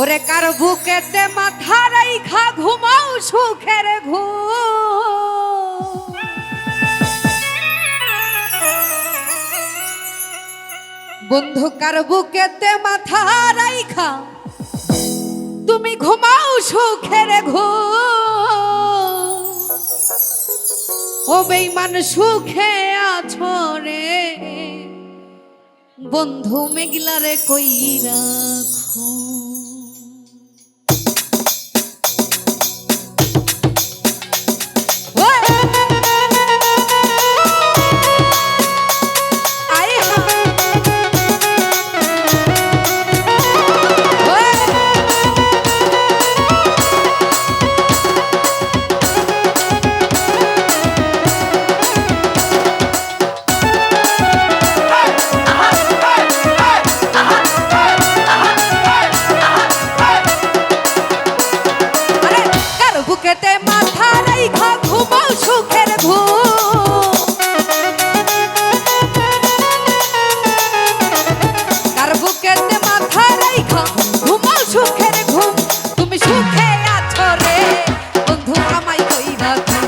ওরে কার বুকেতে মাথা রাইখা ঘুমাও সুখের ঘুম। বন্ধু কার বুকেতে মাথা রাইখা তুমি ঘুমাও সুখের ঘুম। ও বেঈমান সুখে আছো রে বন্ধু মেঘলারে কই রাখো। বুকেতে মাথা রাইখা ঘুমাও সুখের ঘুম। কার বুকেতে মাথা রাইখা ঘুমাও সুখের ঘুম। তুমি সুখে আছো রে বন্ধু আমায় কই রাখো।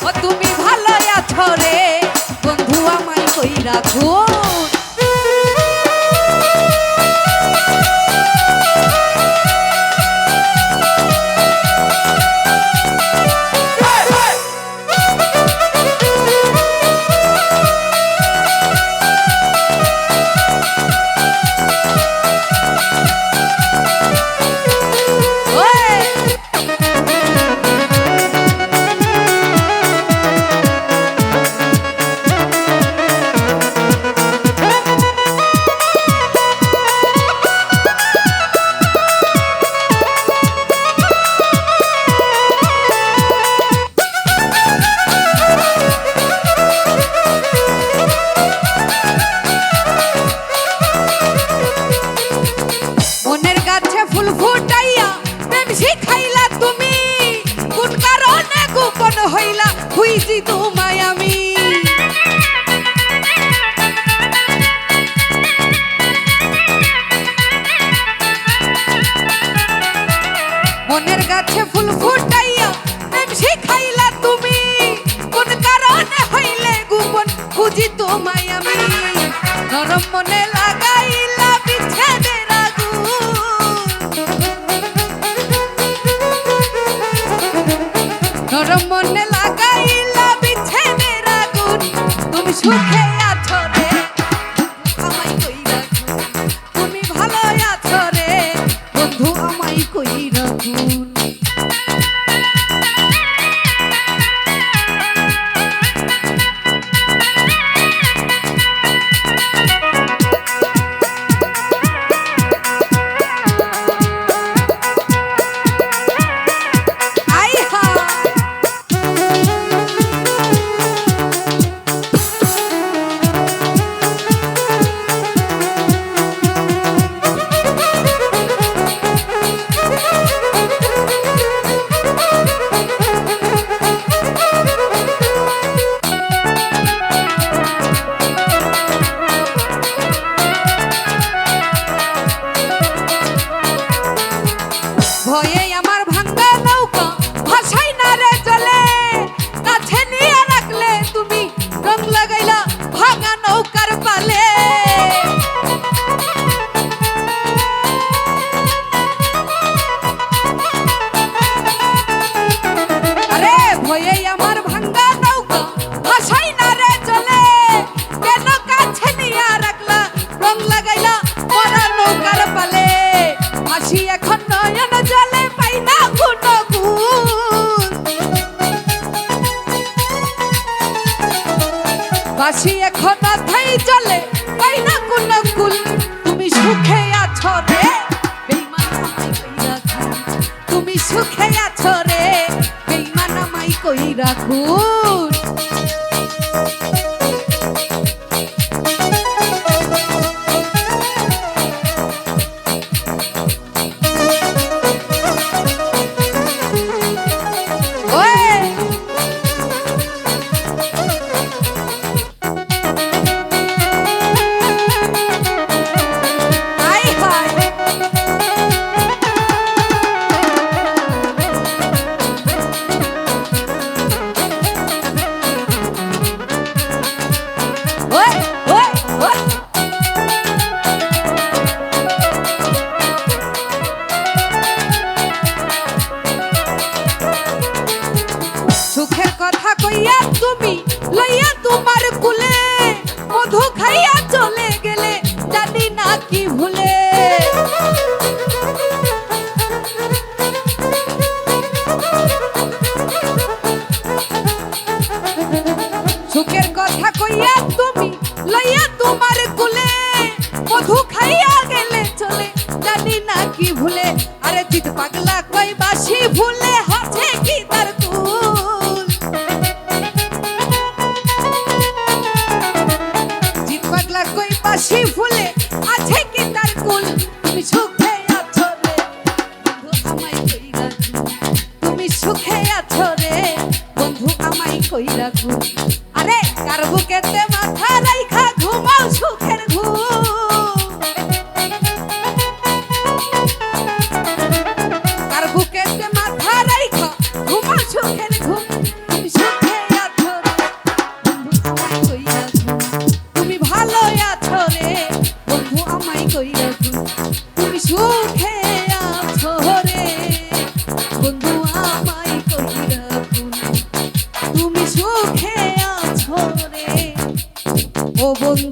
ও তুমি ভালো আছো রে বন্ধু আমায় কই রাখো। ফুল ফুটাইয়া প্রেম শিখাইলা তুমি কোন কারণে গোপন হইলা খুইছি তোমায় আমি। মনের গাছে ফুল ফুটাইয়া প্রেম শিখাইলা তুমি কোন কারণে হইলে গোপন খুঁজি তোমায় আমি। নরম মনে লাগাইলা বিচ্ছেদের আগুন। নরম মনে লাগাইলা বিচ্ছেদের আগুন। তুমি সুখে আছো রে আমায় কই রাখো। তুমি ভালো আছো রে বন্ধু আমায় কই রাখুন। ভয়ে আমার ভাঙ্গা নৌকা ভাসাই না রে চলে। কাছে নিয়ে রাখলে তুমি রং লাগাইলা ভাঙা নৌকার পালে। আরে ভয়ে আমার ভাঙ্গা নৌকা ভাসাই না রে চলে। কেন কাছে নিয়ে রাখলা রং লাগাইলা মরা নৌকার পালে। হাসি এখন নয়ন জলে পাই না কোনো গুণ। বাসি এখন মাথায় জলে পাই না কোনো গুণ। তুমি সুখে আছো রে বেঈমান আমায় কই রাখো। তুমি সুখে আছো রে বেঈমান আমায় কই রাখুন। নাকি ভুলে সুখের কথা কইয়া তুমি লইয়া তোমার কুলে মধু খাইয়া গেলে চলে জানি না কি ভুলে আরে জিত পাগলা কই বাসি ভুলে আছে কি তার কুল জিত পাগলা কই বাসি ভুলে আছে কি তার কুল তুমি সুখে আছো রে বন্ধু আমায় কইরা তুমি সুখে আছো রে বন্ধু আমায় কইরা আরে কার বুকেতে মাথা রাইখা ঘুমাও সুখের ঘুম কার বুকেতে মাথা রাইখা ঘুমাও সুখের ঘুম তুমি সুখে আছো রে বন্ধু আমায় কইরা তুমি ভালো আছো রে বন্ধু আমায় কইরা তুমি সুখে আছো রে বন্ধু আমায় কইরা তুমি সুখে আছো রে ও বন্ধু